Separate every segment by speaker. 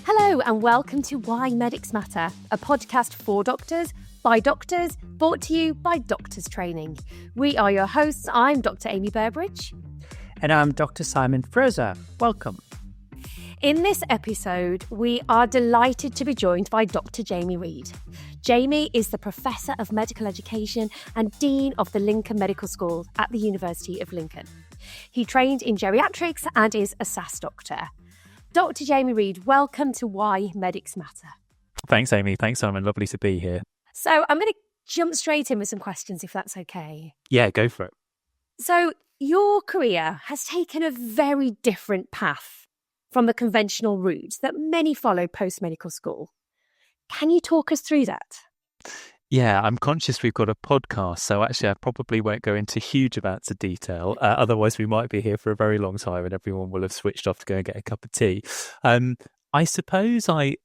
Speaker 1: Hello and welcome to Why Medics Matter, a podcast for doctors, by doctors, brought to you by Doctors Training. We are your hosts. I'm Dr. Amy Burbridge.
Speaker 2: And I'm Dr. Simon Fraser. Welcome.
Speaker 1: In this episode, we are delighted to be joined by Dr. Jamie Reid. Jamie is the Professor of Medical Education and Dean of the Lincoln Medical School at the University of Lincoln. He trained in geriatrics and is a SAS Doctor. Dr. Jamie Reid, welcome to Why Medics Matter.
Speaker 3: Thanks, Amy. Thanks, Simon. Lovely to be here.
Speaker 1: So I'm going to jump straight in with some questions, if that's okay.
Speaker 3: Yeah, go for it.
Speaker 1: So your career has taken a very different path from the conventional route that many follow post-medical school. Can you talk us through that?
Speaker 3: Yeah, I'm conscious we've got a podcast, so actually I probably won't go into huge amounts of detail. Otherwise, we might be here for a very long time and everyone will have switched off to go and get a cup of tea. I suppose I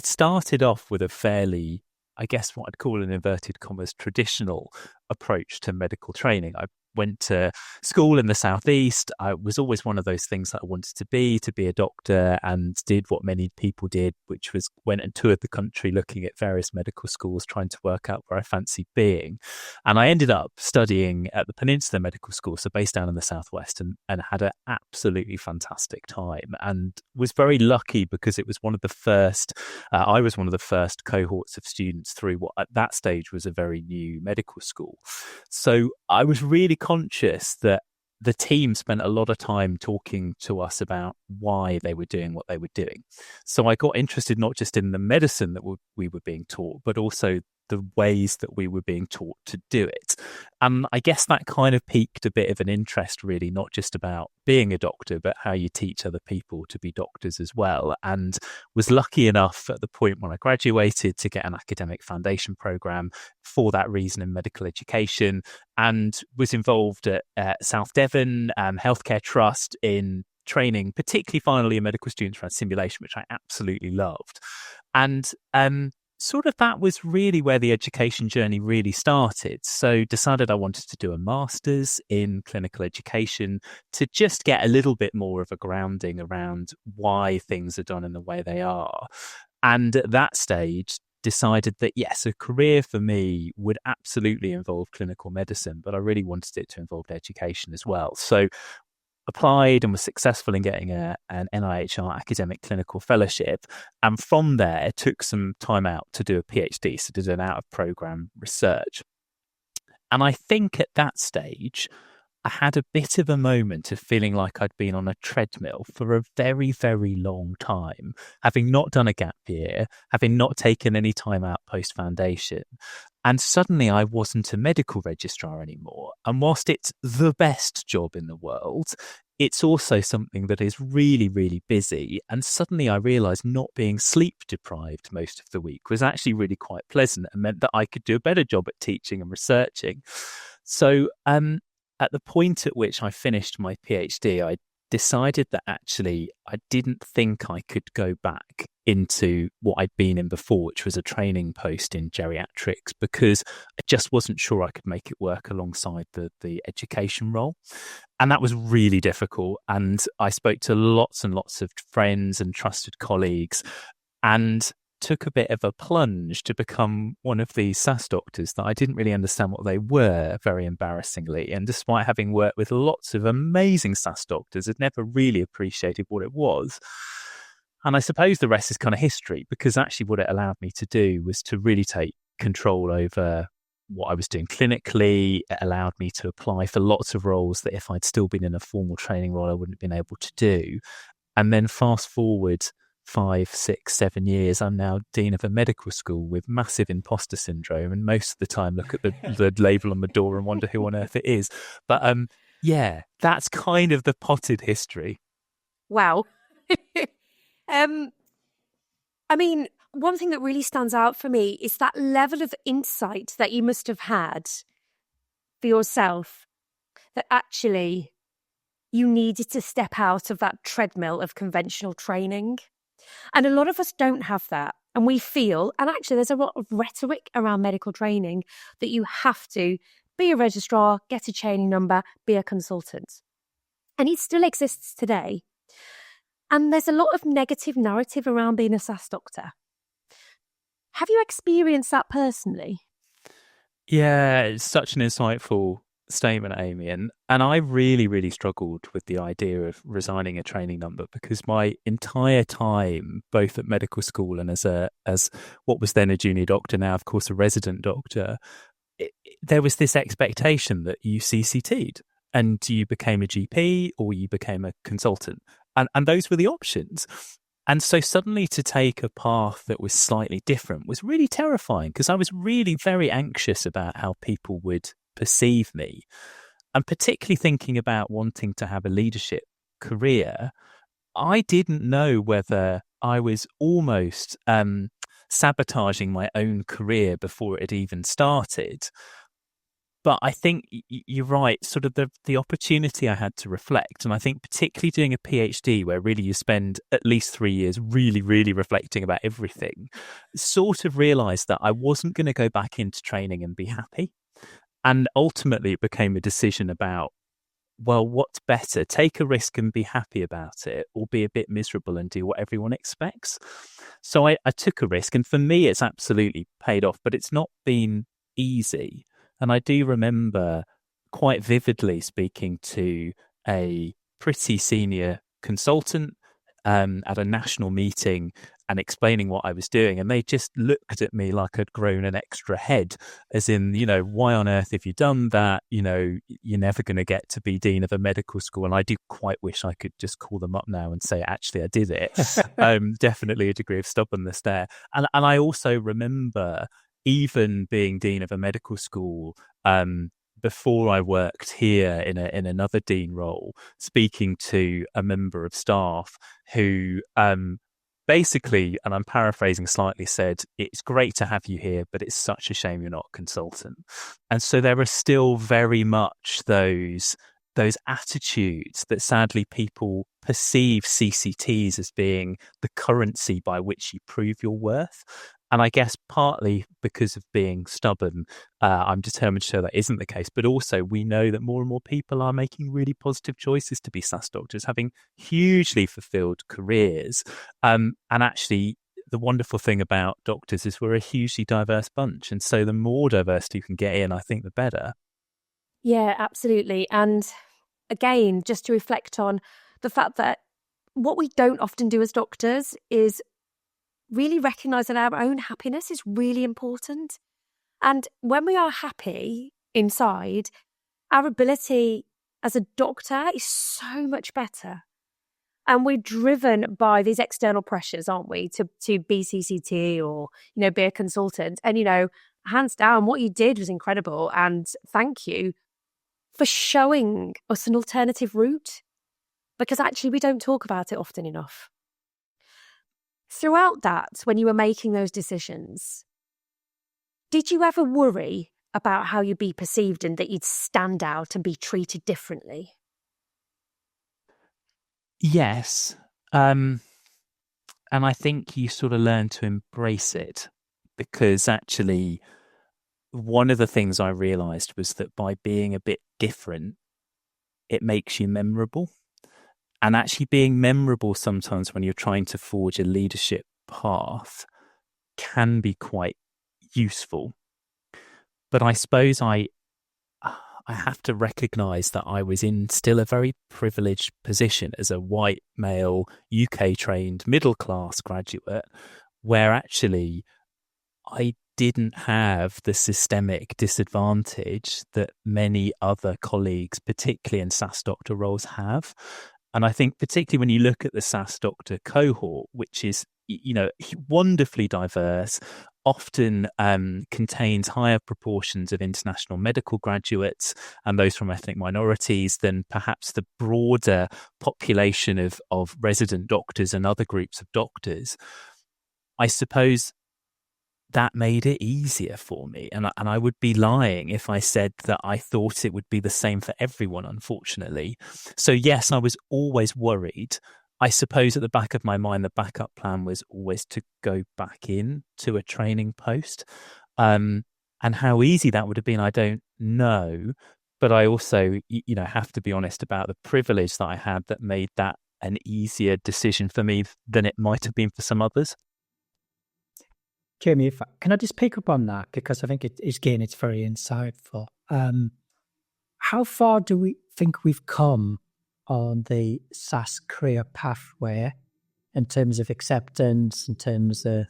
Speaker 3: started off with a fairly, I guess what I'd call in inverted commas, traditional approach to medical training. I went to school in the southeast. I was always one of those things that I wanted to be a doctor, and did what many people did, which was went and toured the country looking at various medical schools, trying to work out where I fancied being. And I ended up studying at the Peninsula Medical School, so based down in the southwest, and had an absolutely fantastic time, and was very lucky because it was one of the first, I was one of the first cohorts of students through what at that stage was a very new medical school. So I was really conscious that the team spent a lot of time talking to us about why they were doing what they were doing. So I got interested not just in the medicine that we were being taught, but also the ways that we were being taught to do it. And I guess that kind of piqued a bit of an interest, really, not just about being a doctor, but how you teach other people to be doctors as well. And was lucky enough at the point when I graduated to get an academic foundation program for that reason in medical education, and was involved at South Devon Healthcare Trust in training, particularly finally in medical students around simulation, which I absolutely loved. And sort of that was really where the education journey really started. So decided I wanted to do a master's in clinical education to just get a little bit more of a grounding around why things are done in the way they are. And at that stage, decided that, yes, a career for me would absolutely involve clinical medicine, but I really wanted it to involve education as well. So applied and was successful in getting an NIHR academic clinical fellowship. And from there, took some time out to do a PhD, so did an out-of-program research. And I think at that stage, I had a bit of a moment of feeling like I'd been on a treadmill for a very, very long time, having not done a gap year, having not taken any time out post-foundation. And suddenly I wasn't a medical registrar anymore. And whilst it's the best job in the world, it's also something that is really, really busy. And suddenly I realised not being sleep deprived most of the week was actually really quite pleasant and meant that I could do a better job at teaching and researching. So at the point at which I finished my PhD, I decided that actually I didn't think I could go back into what I'd been in before, which was a training post in geriatrics, because I just wasn't sure I could make it work alongside the education role. And that was really difficult. And I spoke to lots and lots of friends and trusted colleagues, and took a bit of a plunge to become one of these SAS doctors that I didn't really understand what they were, very embarrassingly. And despite having worked with lots of amazing SAS doctors, I'd never really appreciated what it was. And I suppose the rest is kind of history, because actually what it allowed me to do was to really take control over what I was doing clinically. It allowed me to apply for lots of roles that if I'd still been in a formal training role, I wouldn't have been able to do. And then fast forward 5, 6, 7 years, I'm now dean of a medical school with massive imposter syndrome, and most of the time look at the label on the door and wonder who on earth it is. But yeah, that's kind of the potted history.
Speaker 1: Wow. I mean, one thing that really stands out for me is that level of insight that you must have had for yourself, that actually you needed to step out of that treadmill of conventional training. And a lot of us don't have that. And we feel, and actually there's a lot of rhetoric around medical training, that you have to be a registrar, get a training number, be a consultant. And it still exists today. And there's a lot of negative narrative around being a SAS doctor. Have you experienced that personally?
Speaker 3: Yeah, it's such an insightful statement, Amy. And I really, really struggled with the idea of resigning a training number because my entire time, both at medical school and as what was then a junior doctor, now of course a resident doctor, there was this expectation that you CCT'd and you became a GP or you became a consultant. And those were the options. And so suddenly to take a path that was slightly different was really terrifying because I was really very anxious about how people would perceive me. And particularly thinking about wanting to have a leadership career, I didn't know whether I was almost sabotaging my own career before it had even started. But I think you're right, sort of the opportunity I had to reflect. And I think particularly doing a PhD where really you spend at least 3 years really, really reflecting about everything, sort of realised that I wasn't going to go back into training and be happy. And ultimately it became a decision about, well, what's better? Take a risk and be happy about it, or be a bit miserable and do what everyone expects. So I took a risk. And for me, it's absolutely paid off, but it's not been easy. And I do remember quite vividly speaking to a pretty senior consultant at a national meeting and explaining what I was doing. And they just looked at me like I'd grown an extra head, as in, why on earth have you done that? You're never going to get to be dean of a medical school. And I do quite wish I could just call them up now and say, actually, I did it. Definitely a degree of stubbornness there. And I also remember even being dean of a medical school, before I worked here in another dean role, speaking to a member of staff who basically, and I'm paraphrasing slightly, said, it's great to have you here, but it's such a shame you're not a consultant. And so there are still very much those attitudes that sadly people perceive CCTs as being the currency by which you prove your worth. And I guess partly because of being stubborn, I'm determined to show that isn't the case. But also we know that more and more people are making really positive choices to be SAS doctors, having hugely fulfilled careers. And actually, the wonderful thing about doctors is we're a hugely diverse bunch. And so the more diversity you can get in, I think the better.
Speaker 1: Yeah, absolutely. And again, just to reflect on the fact that what we don't often do as doctors is really recognise that our own happiness is really important. And when we are happy inside, our ability as a doctor is so much better. And we're driven by these external pressures, aren't we, to be CCT or, be a consultant. And, hands down, what you did was incredible. And thank you for showing us an alternative route, because actually we don't talk about it often enough. Throughout that, when you were making those decisions, did you ever worry about how you'd be perceived and that you'd stand out and be treated differently?
Speaker 3: Yes. And I think you sort of learn to embrace it, because actually one of the things I realised was that by being a bit different, it makes you memorable. And actually being memorable sometimes when you're trying to forge a leadership path can be quite useful. But I suppose I have to recognise that I was in still a very privileged position as a white male UK-trained middle-class graduate, where actually I didn't have the systemic disadvantage that many other colleagues, particularly in SAS Doctor roles, have. And I think particularly when you look at the SAS Doctor cohort, which is, wonderfully diverse, often contains higher proportions of international medical graduates and those from ethnic minorities than perhaps the broader population of resident doctors and other groups of doctors. I suppose that made it easier for me. And I would be lying if I said that I thought it would be the same for everyone, unfortunately. So yes, I was always worried. I suppose at the back of my mind, the backup plan was always to go back in to a training post. And how easy that would have been, I don't know. but I also, have to be honest about the privilege that I had that made that an easier decision for me than it might have been for some others.
Speaker 2: Jamie, can I just pick up on that? Because I think it's very insightful. How far do we think we've come on the SAS career pathway in terms of acceptance, in terms of,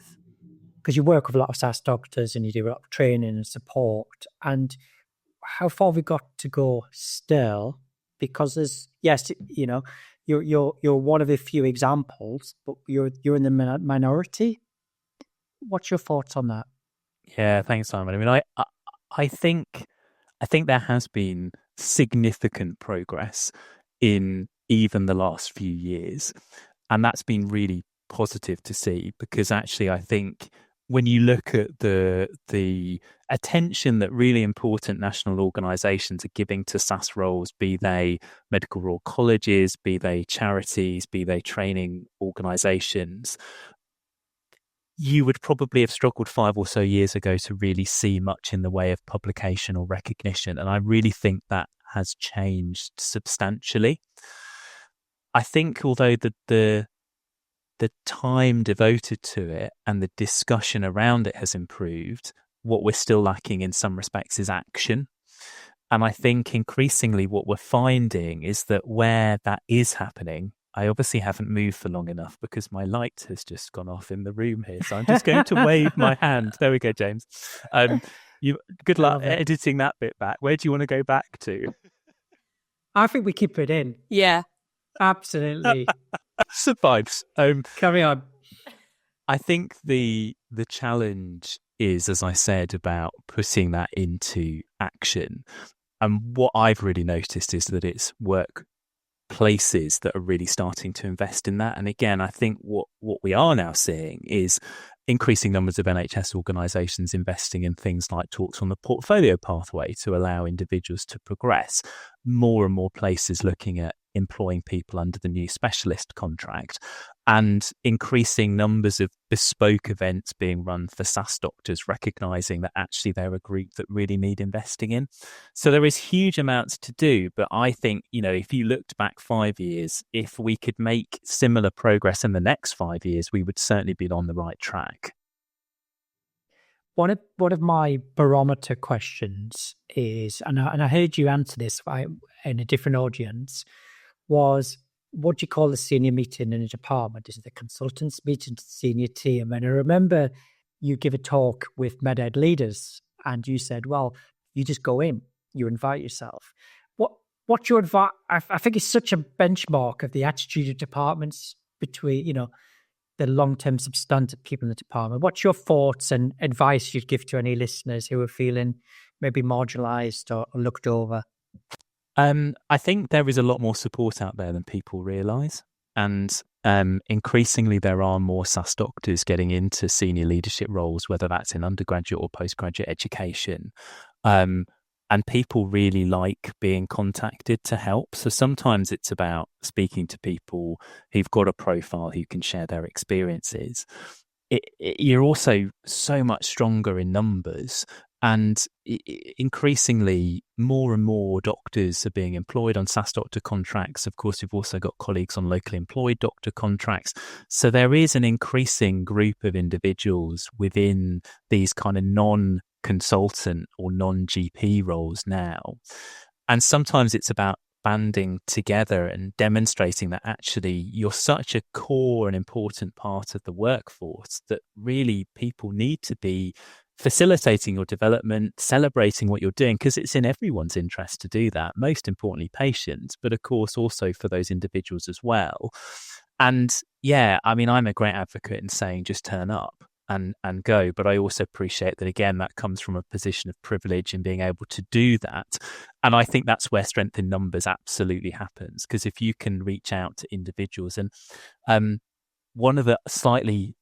Speaker 2: because you work with a lot of SAS doctors and you do a lot of training and support, and how far have we got to go still? Because there's, yes, you're one of a few examples, but you're in the minority. What's your thoughts on that?
Speaker 3: Yeah, thanks, Simon. I mean, I think there has been significant progress in even the last few years, and that's been really positive to see, because actually I think when you look at the attention that really important national organisations are giving to SAS roles, be they medical royal colleges, be they charities, be they training organisations, you would probably have struggled 5 or so years ago to really see much in the way of publication or recognition. And I really think that has changed substantially. I think although the time devoted to it and the discussion around it has improved, what we're still lacking in some respects is action. And I think increasingly what we're finding is that where that is happening, I obviously haven't moved for long enough because my light has just gone off in the room here. So I'm just going to wave my hand. There we go, James. Good luck editing that bit back. Where do you want to go back to?
Speaker 2: I think we keep it in.
Speaker 1: Yeah.
Speaker 2: Absolutely.
Speaker 3: Survives.
Speaker 2: Carry on.
Speaker 3: I think the challenge is, as I said, about putting that into action. And what I've really noticed is that it's workplaces that are really starting to invest in that. And again, I think what we are now seeing is increasing numbers of NHS organisations investing in things like talks on the portfolio pathway to allow individuals to progress. More and more places looking at employing people under the new specialist contract, and increasing numbers of bespoke events being run for SAS doctors, recognising that actually they're a group that really need investing in. So there is huge amounts to do, but I think, if you looked back 5 years, if we could make similar progress in the next 5 years, we would certainly be on the right track.
Speaker 2: One of my barometer questions is, and I heard you answer this in a different audience, was what do you call the senior meeting in a department? Is it the consultants meeting, senior team? And I remember you give a talk with med-ed leaders and you said, well, you just go in, you invite yourself. What's your advice? I think it's such a benchmark of the attitude of departments between, the long-term substantive people in the department. What's your thoughts and advice you'd give to any listeners who are feeling maybe marginalised or looked over?
Speaker 3: I think there is a lot more support out there than people realise. And increasingly there are more SAS doctors getting into senior leadership roles, whether that's in undergraduate or postgraduate education. And people really like being contacted to help. So sometimes it's about speaking to people who've got a profile who can share their experiences. You're also so much stronger in numbers. And increasingly, more and more doctors are being employed on SAS Doctor contracts. Of course, we've also got colleagues on locally employed doctor contracts. So there is an increasing group of individuals within these kind of non-consultant or non-GP roles now. And sometimes it's about banding together and demonstrating that actually you're such a core and important part of the workforce that really people need to be facilitating your development, celebrating what you're doing, because it's in everyone's interest to do that, most importantly patients, but of course also for those individuals as well. And yeah, I mean, I'm a great advocate in saying just turn up and go, but I also appreciate that, again, that comes from a position of privilege in being able to do that. And I think that's where strength in numbers absolutely happens, because if you can reach out to individuals, and one of the slightly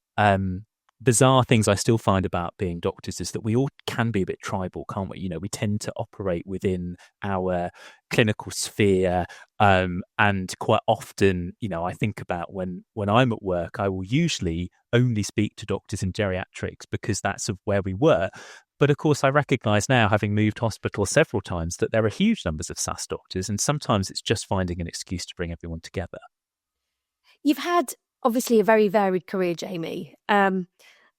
Speaker 3: bizarre things I still find about being doctors is that we all can be a bit tribal, can't we? We tend to operate within our clinical sphere, and quite often, I think about when I'm at work, I will usually only speak to doctors in geriatrics because that's of where we were. But of course, I recognise now, having moved hospital several times, that there are huge numbers of SAS doctors, and sometimes it's just finding an excuse to bring everyone together.
Speaker 1: You've had obviously a very varied career, Jamie, and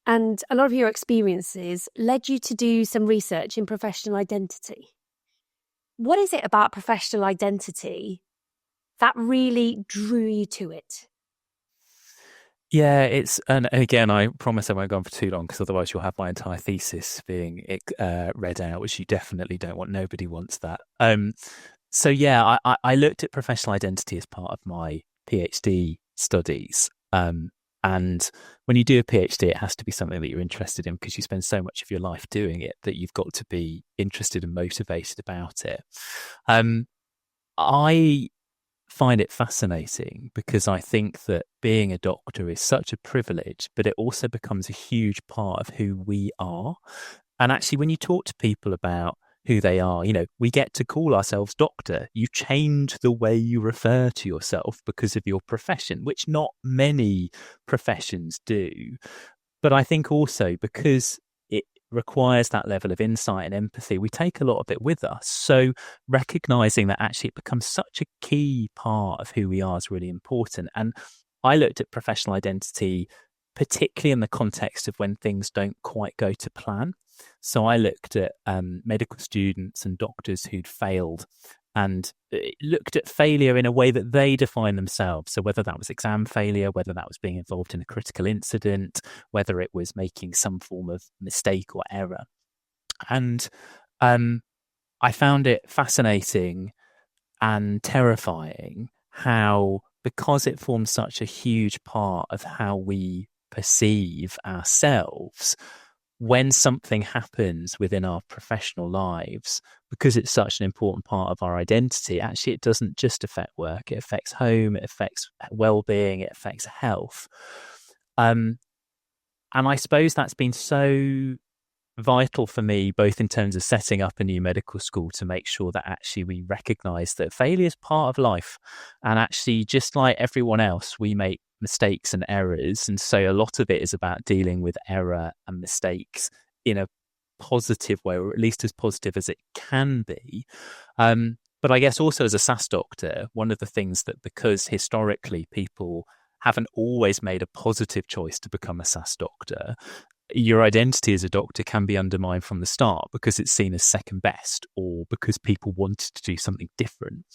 Speaker 1: a lot of your experiences led you to do some research in professional identity. What is it about professional identity that really drew you to it?
Speaker 3: Yeah, and again, I promise I won't go on for too long, because otherwise you'll have my entire thesis being read out, which you definitely don't want. Nobody wants that. So yeah, I looked at professional identity as part of my PhD studies. And when you do a PhD, it has to be something that you're interested in, because you spend so much of your life doing it that you've got to be interested and motivated about it. I find it fascinating because I think that being a doctor is such a privilege, but it also becomes a huge part of who we are. And actually, when you talk to people about who they are, we get to call ourselves doctor. You change the way you refer to yourself because of your profession, which not many professions do. But I think also because it requires that level of insight and empathy, we take a lot of it with us. So recognizing that actually it becomes such a key part of who we are is really important. And I looked at professional identity, particularly in the context of when things don't quite go to plan. So I looked at medical students and doctors who'd failed, and looked at failure in a way that they define themselves. So whether that was exam failure, whether that was being involved in a critical incident, whether it was making some form of mistake or error. And I found it fascinating and terrifying how, because it forms such a huge part of how we perceive ourselves, when something happens within our professional lives, because it's such an important part of our identity, actually it doesn't just affect work, it affects home, it affects well-being, it affects health. And I suppose that's been so vital for me, both in terms of setting up a new medical school, to make sure that actually we recognise that failure is part of life. And actually, just like everyone else, we make mistakes and errors. And so a lot of it is about dealing with error and mistakes in a positive way, or at least as positive as it can be. But I guess also as a SAS doctor, one of the things that, because historically people haven't always made a positive choice to become a SAS doctor, your identity as a doctor can be undermined from the start because it's seen as second best, or because people wanted to do something different.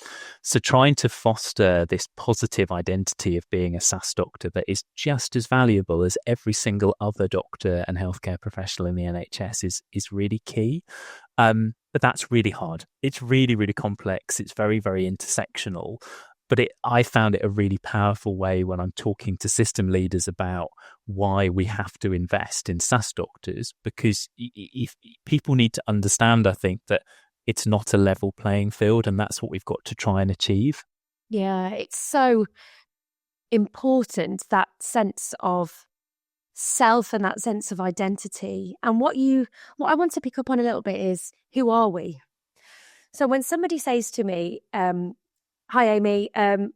Speaker 3: So trying to foster this positive identity of being a SAS doctor that is just as valuable as every single other doctor and healthcare professional in the NHS is really key. But that's really hard. It's really, really complex. It's very, very intersectional. But I found it a really powerful way when I'm talking to system leaders about why we have to invest in SAS doctors, because if people need to understand, I think, that it's not a level playing field, and that's what we've got to try and achieve.
Speaker 1: Yeah, it's so important, that sense of self and that sense of identity. And what I want to pick up on a little bit is, who are we? So when somebody says to me, hi, Amy,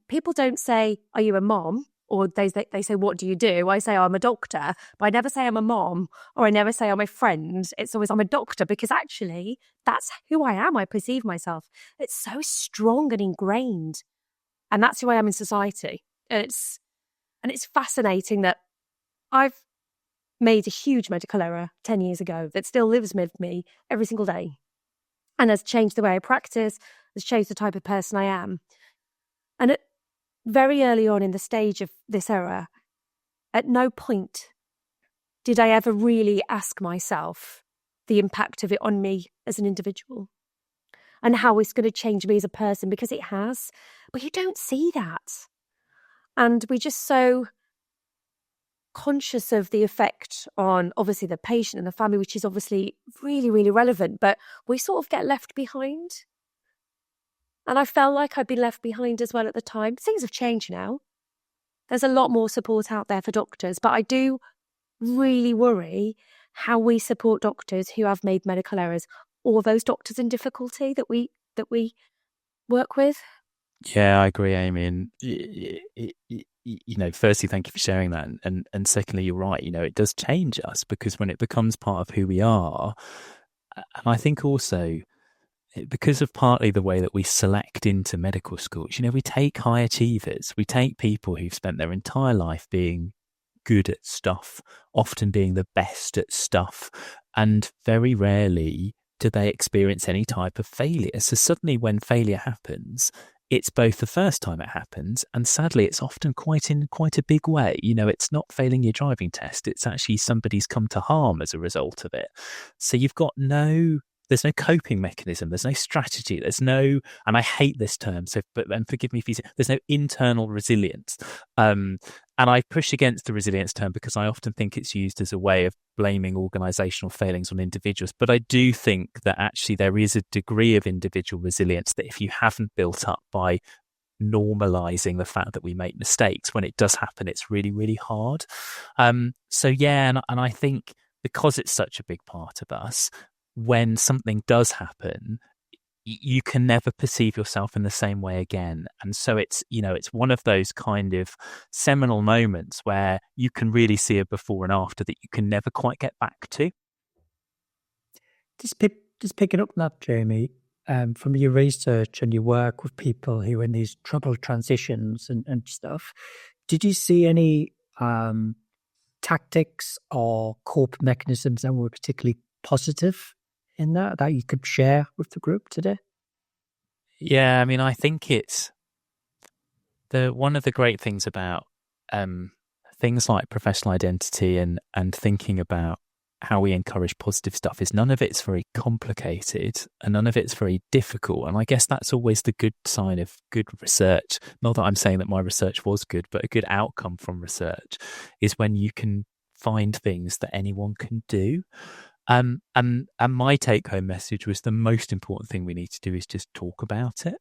Speaker 1: people don't say, are you a mom? Or they say, what do you do? I say, I'm a doctor, but I never say I'm a mom, or I never say I'm a friend. It's always I'm a doctor, because actually that's who I am. I perceive myself. It's so strong and ingrained. And that's who I am in society. And it's fascinating that I've made a huge medical error 10 years ago that still lives with me every single day, and has changed the way I practice, has changed the type of person I am. And very early on in the stage of this error, at no point did I ever really ask myself the impact of it on me as an individual and how it's going to change me as a person, because it has. But you don't see that. And we're just so conscious of the effect on, obviously, the patient and the family, which is obviously really, really relevant, but we sort of get left behind. And I felt like I'd been left behind as well at the time. Things have changed now. There's a lot more support out there for doctors, but I do really worry how we support doctors who have made medical errors, or those doctors in difficulty that we work with.
Speaker 3: Yeah, I agree, Amy. And firstly, thank you for sharing that, and secondly, you're right. It does change us, because when it becomes part of who we are, And I think also, because of partly the way that we select into medical schools, we take high achievers, we take people who've spent their entire life being good at stuff, often being the best at stuff, and very rarely do they experience any type of failure. So suddenly when failure happens, it's both the first time it happens, and sadly it's often in quite a big way. It's not failing your driving test, it's actually somebody's come to harm as a result of it. So there's no coping mechanism, there's no strategy, there's no, and I hate this term, and forgive me if there's no internal resilience. And I push against the resilience term because I often think it's used as a way of blaming organisational failings on individuals. But I do think that actually there is a degree of individual resilience that if you haven't built up by normalising the fact that we make mistakes, when it does happen, it's really, really hard. And I think because it's such a big part of us, when something does happen, you can never perceive yourself in the same way again. And so it's one of those kind of seminal moments where you can really see a before and after that you can never quite get back to.
Speaker 2: Just picking up that, Jamie, from your research and your work with people who are in these troubled transitions and stuff, did you see any tactics or cope mechanisms that were particularly positive in that you could share with the group today?
Speaker 3: Yeah, I think it's one of the great things about things like professional identity and thinking about how we encourage positive stuff is none of it's very complicated and none of it's very difficult. And I guess that's always the good sign of good research. Not that I'm saying that my research was good, but a good outcome from research is when you can find things that anyone can do. And my take-home message was the most important thing we need to do is just talk about it.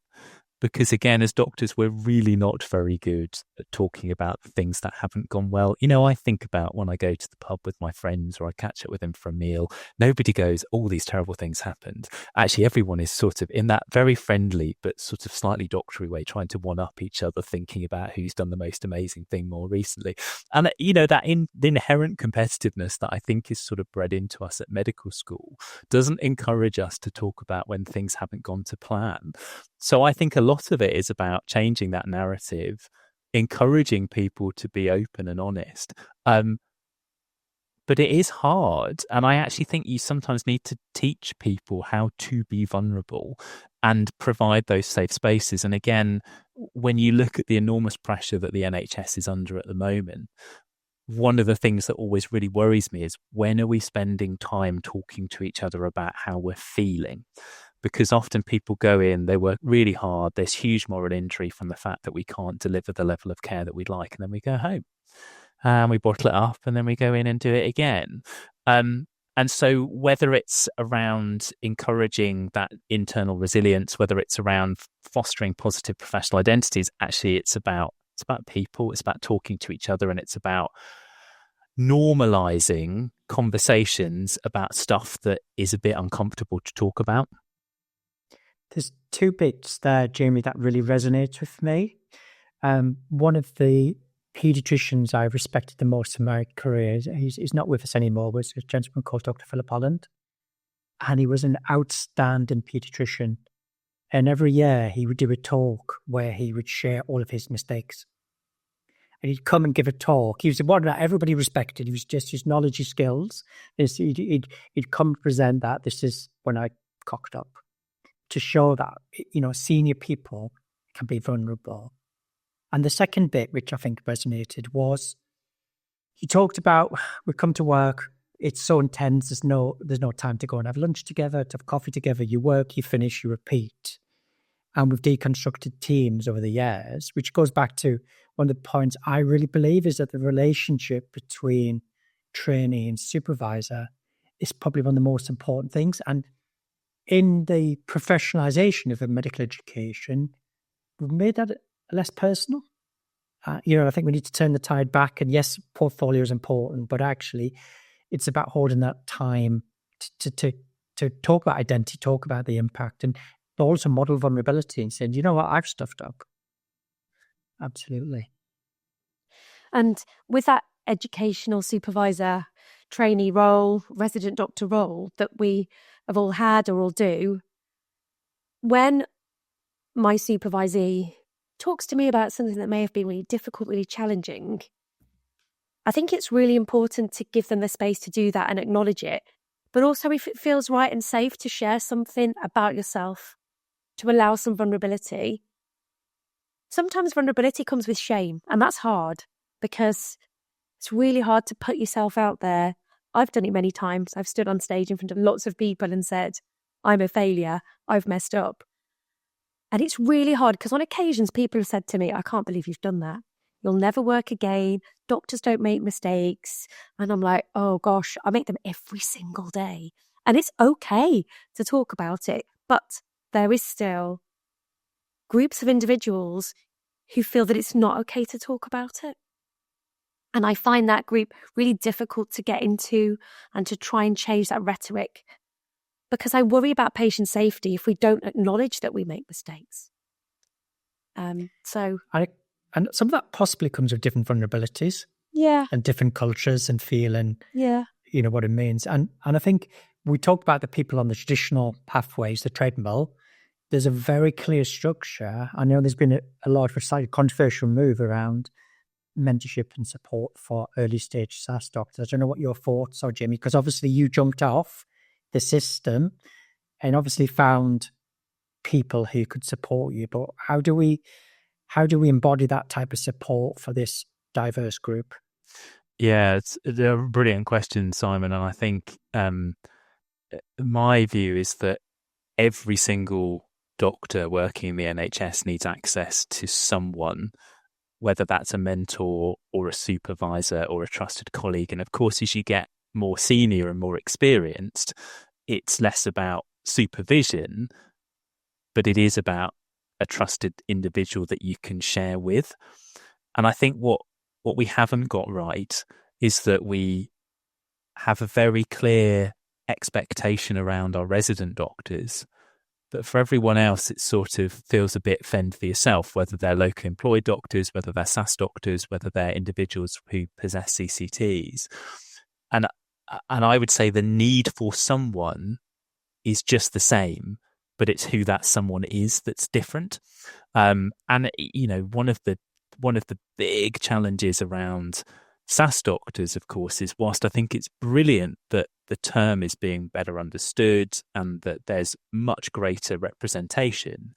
Speaker 3: Because again, as doctors, we're really not very good at talking about the things that haven't gone well. I think about when I go to the pub with my friends or I catch up with them for a meal, nobody goes, all these terrible things happened. Actually, everyone is sort of in that very friendly but sort of slightly doctory way, trying to one-up each other, thinking about who's done the most amazing thing more recently. And, that inherent competitiveness that I think is sort of bred into us at medical school doesn't encourage us to talk about when things haven't gone to plan. So I think a lot of it is about changing that narrative, encouraging people to be open and honest. But it is hard. And I actually think you sometimes need to teach people how to be vulnerable and provide those safe spaces. And again, when you look at the enormous pressure that the NHS is under at the moment, one of the things that always really worries me is when are we spending time talking to each other about how we're feeling? Because often people go in, they work really hard, there's huge moral injury from the fact that we can't deliver the level of care that we'd like, and then we go home and we bottle it up and then we go in and do it again. And so whether it's around encouraging that internal resilience, whether it's around fostering positive professional identities, actually it's about people, it's about talking to each other, and it's about normalizing conversations about stuff that is a bit uncomfortable to talk about.
Speaker 2: There's two bits there, Jamie, that really resonates with me. One of the paediatricians I respected the most in my career, he's not with us anymore, was a gentleman called Dr. Philip Holland. And he was an outstanding paediatrician. And every year he would do a talk where he would share all of his mistakes. And he'd come and give a talk. He was one that everybody respected. He was just his knowledge, his skills. He'd come present that this is when I cocked up, to show that, senior people can be vulnerable. And the second bit, which I think resonated, was he talked about, we come to work, it's so intense, there's no time to go and have lunch together, to have coffee together, you work, you finish, you repeat. And we've deconstructed teams over the years, which goes back to one of the points I really believe is that the relationship between trainee and supervisor is probably one of the most important things. And in the professionalization of a medical education, we've made that less personal. I think we need to turn the tide back. And yes, portfolio is important, but actually it's about holding that time to talk about identity, talk about the impact, and also model vulnerability and saying, you know what, I've stuffed up. Absolutely.
Speaker 1: And with that educational supervisor, trainee role, resident doctor role that we have all had or all do, when my supervisee talks to me about something that may have been really difficult, really challenging, I think it's really important to give them the space to do that and acknowledge it. But also, if it feels right and safe to share something about yourself, to allow some vulnerability. Sometimes vulnerability comes with shame, and that's hard because it's really hard to put yourself out there. I've done it many times. I've stood on stage in front of lots of people and said, I'm a failure, I've messed up. And it's really hard because on occasions people have said to me, I can't believe you've done that. You'll never work again. Doctors don't make mistakes. And I'm like, oh gosh, I make them every single day. And it's okay to talk about it. But there is still groups of individuals who feel that it's not okay to talk about it. And I find that group really difficult to get into and to try and change that rhetoric, because I worry about patient safety if we don't acknowledge that we make mistakes.
Speaker 2: And some of that possibly comes with different vulnerabilities.
Speaker 1: Yeah.
Speaker 2: And different cultures and feeling,
Speaker 1: yeah,
Speaker 2: what it means. And I think we talked about the people on the traditional pathways, the treadmill. There's a very clear structure. I know there's been a large, slightly controversial move around mentorship and support for early stage SAS doctors. I don't know what your thoughts are, Jimmy, because obviously you jumped off the system and obviously found people who could support you. But how do we embody that type of support for this diverse group?
Speaker 3: Yeah, it's a brilliant question, Simon. And I think my view is that every single doctor working in the NHS needs access to someone, whether that's a mentor or a supervisor or a trusted colleague. And of course, as you get more senior and more experienced, it's less about supervision, but it is about a trusted individual that you can share with. And I think what we haven't got right is that we have a very clear expectation around our resident doctors, but for everyone else, it sort of feels a bit fend for yourself, whether they're locally employed doctors, whether they're SAS doctors, whether they're individuals who possess CCTs. And I would say the need for someone is just the same, but it's who that someone is that's different. And one of the big challenges around SAS doctors, of course, is whilst I think it's brilliant that the term is being better understood and that there's much greater representation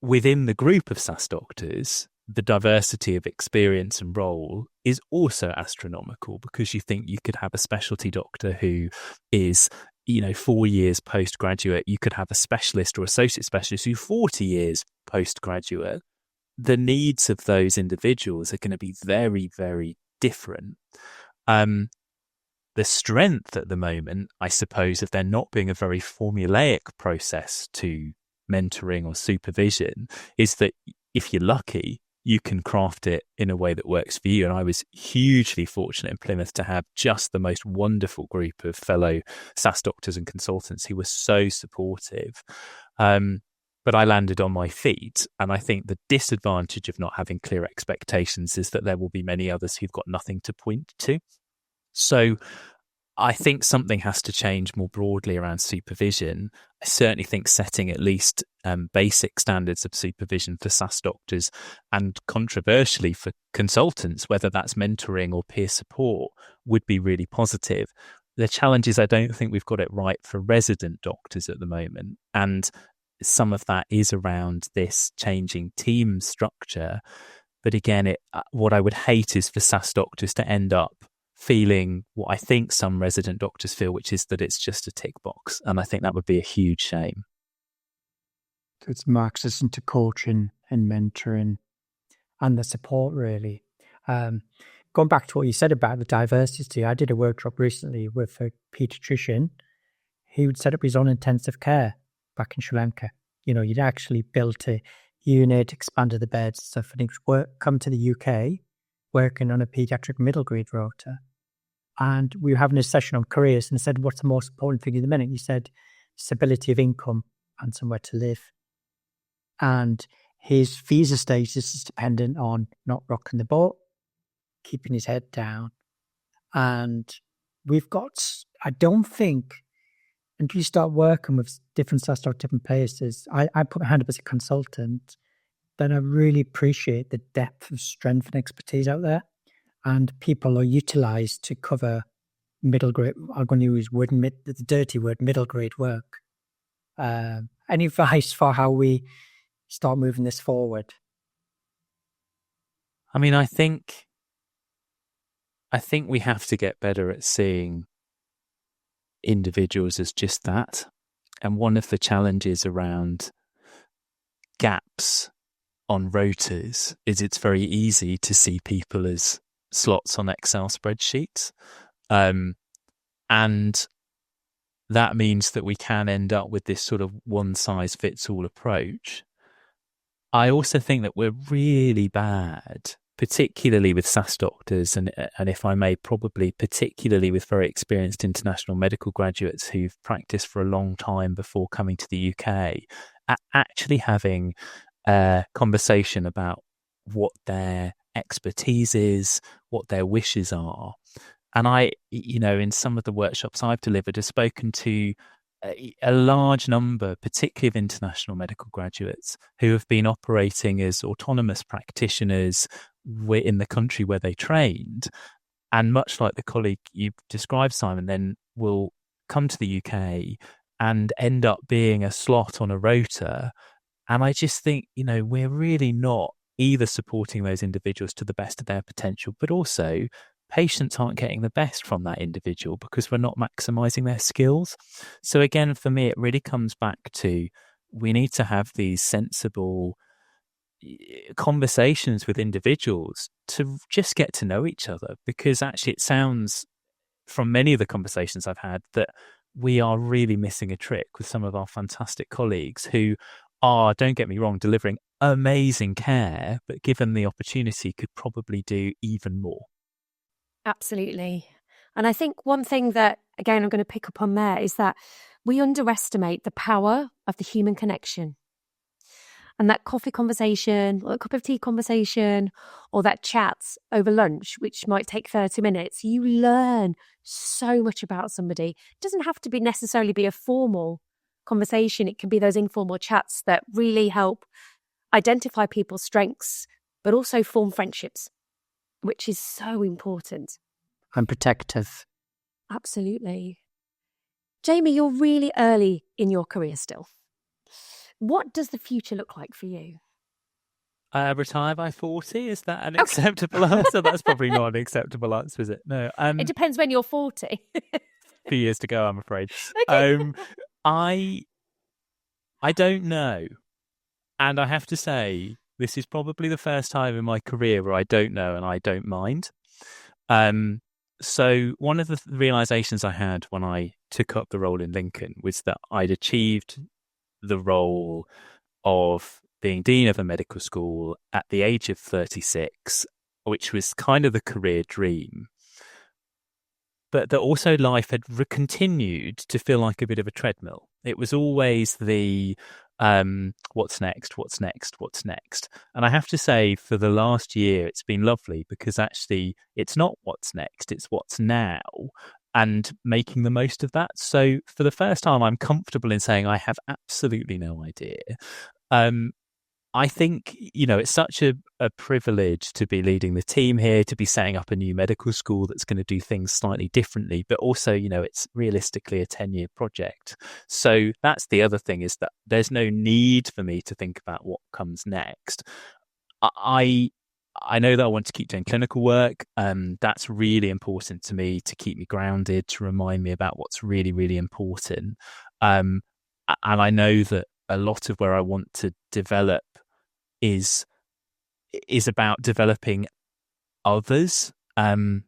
Speaker 3: within the group of SAS doctors, the diversity of experience and role is also astronomical, because you think you could have a specialty doctor who is 4 years postgraduate. You could have a specialist or associate specialist who's 40 years postgraduate. The needs of those individuals are going to be very, very different. The strength at the moment, I suppose, of there not being a very formulaic process to mentoring or supervision is that if you're lucky, you can craft it in a way that works for you. And I was hugely fortunate in Plymouth to have just the most wonderful group of fellow SAS doctors and consultants who were so supportive. But I landed on my feet. And I think the disadvantage of not having clear expectations is that there will be many others who've got nothing to point to. So I think something has to change more broadly around supervision. I certainly think setting at least basic standards of supervision for SAS doctors, and controversially for consultants, whether that's mentoring or peer support, would be really positive. The challenge is I don't think we've got it right for resident doctors at the moment. And some of that is around this changing team structure. But again, what I would hate is for SAS doctors to end up feeling what I think some resident doctors feel, which is that it's just a tick box. And I think that would be a huge shame.
Speaker 2: So it's Marxism to coaching and mentoring and the support, really. Going back to what you said about the diversity, I did a workshop recently with a paediatrician. He would set up his own intensive care back in Sri Lanka. You'd actually built a unit, expanded the beds, stuff, and he would come to the UK working on a paediatric middle grade rota. And we were having a session on careers, and I said, what's the most important thing in the minute? He said, stability of income and somewhere to live. And his visa status is dependent on not rocking the boat, keeping his head down. And we've got, I don't think until you start working with different SAS Doctor, different places, I put my hand up as a consultant, then I really appreciate the depth of strength and expertise out there. And people are utilised to cover middle grade, I'm going to use the dirty word, middle grade work. Any advice for how we start moving this forward?
Speaker 3: I mean, I think we have to get better at seeing individuals as just that. And one of the challenges around gaps on rotas is it's very easy to see people as slots on Excel spreadsheets. And that means that we can end up with this sort of one-size-fits-all approach. I also think that we're really bad, particularly with SAS doctors, and if I may, probably particularly with very experienced international medical graduates who've practiced for a long time before coming to the UK, at actually having a conversation about what their expertise is, what their wishes are. And I, in some of the workshops I've delivered, have spoken to a large number, particularly of international medical graduates, who have been operating as autonomous practitioners in the country where they trained. And much like the colleague you described, Simon, then will come to the UK and end up being a slot on a rota. And I just think, we're really not either supporting those individuals to the best of their potential, but also patients aren't getting the best from that individual because we're not maximising their skills. So again, for me, it really comes back to we need to have these sensible conversations with individuals to just get to know each other, because actually it sounds from many of the conversations I've had that we are really missing a trick with some of our fantastic colleagues who are, don't get me wrong, delivering amazing care, but given the opportunity could probably do even more.
Speaker 1: Absolutely. And I think one thing that, again, I'm going to pick up on there is that we underestimate the power of the human connection. And that coffee conversation, or a cup of tea conversation, or that chat over lunch, which might take 30 minutes, you learn so much about somebody. It doesn't have to be necessarily be a formal conversation. It can be those informal chats that really help identify people's strengths, but also form friendships, which is so important.
Speaker 2: And protective.
Speaker 1: Absolutely. Jamie, you're really early in your career still. What does the future look like for you?
Speaker 3: Retire by 40? Is that an acceptable answer? That's probably not an acceptable answer, is it? No.
Speaker 1: It depends when you're 40.
Speaker 3: A few years to go, I'm afraid.
Speaker 1: Okay.
Speaker 3: I don't know. And I have to say, this is probably the first time in my career where I don't know and I don't mind. So one of the realizations I had when I took up the role in Lincoln was that I'd achieved the role of being dean of a medical school at the age of 36, which was kind of the career dream. But that also life had continued to feel like a bit of a treadmill. It was always the what's next? And I have to say, for the last year, it's been lovely because actually it's not what's next, it's what's now, and making the most of that. So for the first time, I'm comfortable in saying I have absolutely no idea. I think, it's such a privilege to be leading the team here, to be setting up a new medical school that's going to do things slightly differently, but also, it's realistically a 10-year project. So that's the other thing, is that there's no need for me to think about what comes next. I know that I want to keep doing clinical work. That's really important to me, to keep me grounded, to remind me about what's really, really important. And I know that a lot of where I want to develop is about developing others, and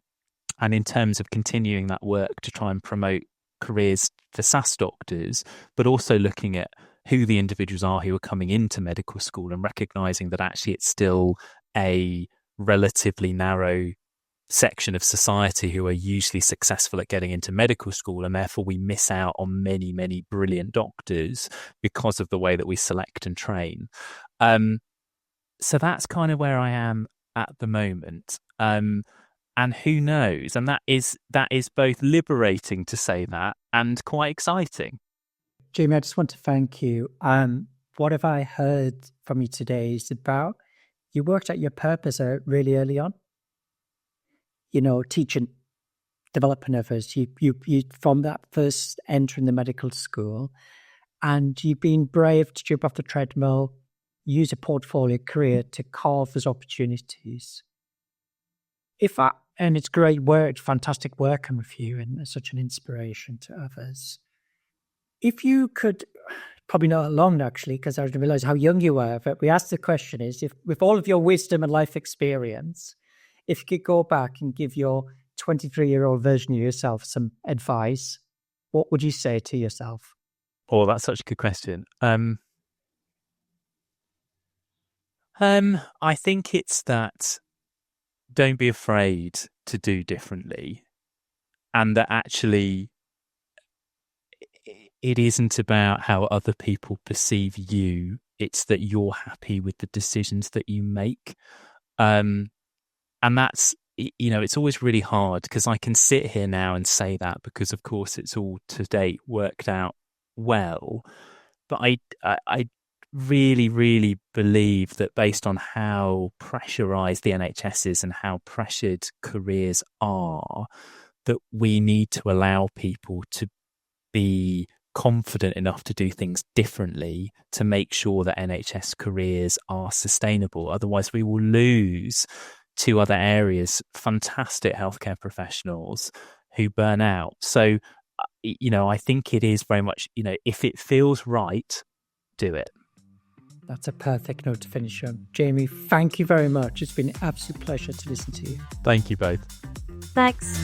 Speaker 3: in terms of continuing that work to try and promote careers for SAS doctors, but also looking at who the individuals are who are coming into medical school and recognizing that actually it's still a relatively narrow section of society who are usually successful at getting into medical school, and therefore we miss out on many, many brilliant doctors because of the way that we select and train. So that's kind of where I am at the moment. And who knows? And that is both liberating to say that and quite exciting.
Speaker 2: Jamie, I just want to thank you. What have I heard from you today is about you worked out your purpose really early on. Teaching, developing others. You from that first entering the medical school, and you've been brave to jump off the treadmill, use a portfolio career to carve those opportunities. And it's great work, fantastic working with you, and such an inspiration to others. If you could, probably not long actually, because I didn't realize how young you were, but we asked the question is, if with all of your wisdom and life experience, if you could go back and give your 23-year-old version of yourself some advice, what would you say to yourself?
Speaker 3: Oh, that's such a good question. I think it's that don't be afraid to do differently, and that actually it isn't about how other people perceive you. It's that you're happy with the decisions that you make. And that's, it's always really hard because I can sit here now and say that because, of course, it's all to date worked out well. But I really, really believe that based on how pressurized the NHS is and how pressured careers are, that we need to allow people to be confident enough to do things differently to make sure that NHS careers are sustainable. Otherwise, we will lose to other areas fantastic healthcare professionals who burn out. So, I think it is very much, if it feels right, do it.
Speaker 2: That's a perfect note to finish on. Jamie, thank you very much. It's been an absolute pleasure to listen to you.
Speaker 3: Thank you both.
Speaker 1: Thanks.